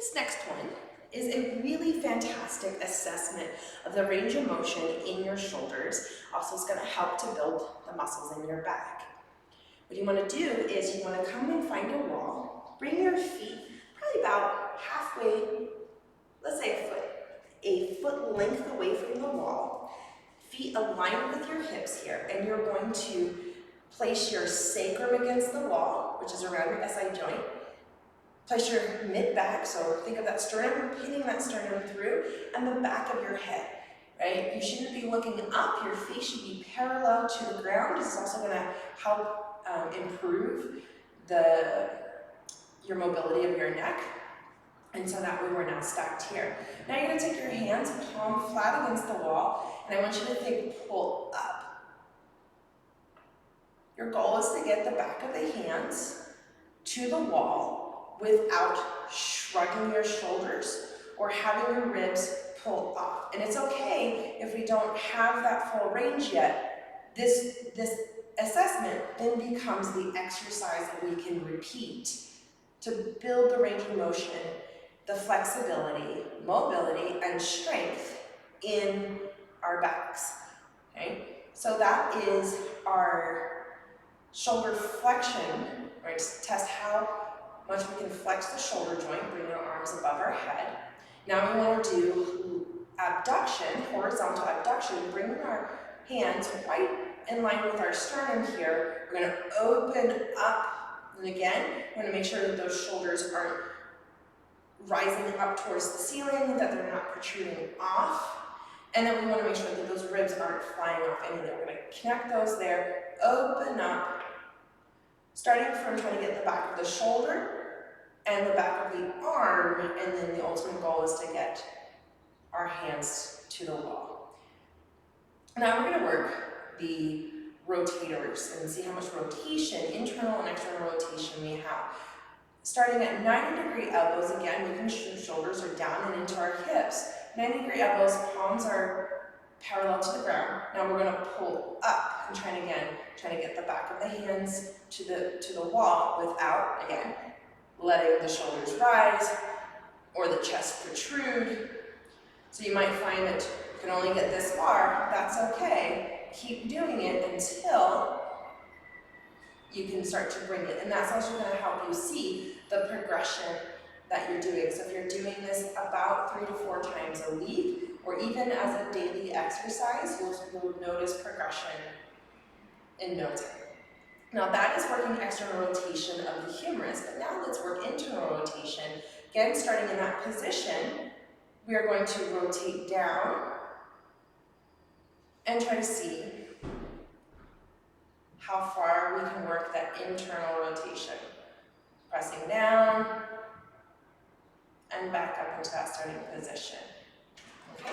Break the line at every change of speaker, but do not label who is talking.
This next one is a really fantastic assessment of the range of motion in your shoulders. Also, it's going to help to build the muscles in your back. What you want to do is you want to come and find a wall, bring your feet probably about halfway, let's say a foot length away from the wall, feet aligned with your hips here, and you're going to place your sacrum against the wall, which is around your SI joint. Place your mid-back, so think of that sternum, pinning that sternum through, and the back of your head, right? You shouldn't be looking up, your face should be parallel to the ground. This is also gonna help improve your mobility of your neck. And so that way we're now stacked here. Now you're gonna take your hands palm flat against the wall, and I want you to think pull up. Your goal is to get the back of the hands to the wall without shrugging your shoulders or having your ribs pull off. And it's okay if we don't have that full range yet. This assessment then becomes the exercise that we can repeat to build the range of motion, the flexibility, mobility, and strength in our backs, okay? So that is our shoulder flexion, right? To test how much we can flex the shoulder joint, bring our arms above our head. Now we want to do abduction, horizontal abduction, bringing our hands right in line with our sternum here. We're going to open up, and again, we're going to make sure that those shoulders aren't rising up towards the ceiling, that they're not protruding off, and then we want to make sure that those ribs aren't flying off either. We're going to connect those there, open up, starting from trying to get the back of the shoulder and the back of the arm, and then the ultimate goal is to get our hands to the wall. Now we're going to work the rotators and see how much rotation, internal and external rotation we have. Starting at 90-degree elbows, again, making sure the shoulders are down and into our hips. 90-degree elbows, palms are parallel to the ground. Now we're going to pull up and trying to get the back of the hands to the wall without, again, letting the shoulders rise or the chest protrude. So you might find that you can only get this far. That's okay. Keep doing it until you can start to bring it. And that's also going to help you see the progression that you're doing. So if you're doing this about 3 to 4 times a week, or even as a daily exercise, you'll notice progression in no time. Now that is working external rotation of the humerus, but now let's work internal rotation. Again, starting in that position, we are going to rotate down and try to see how far we can work that internal rotation. Pressing down and back up into that starting position. Okay?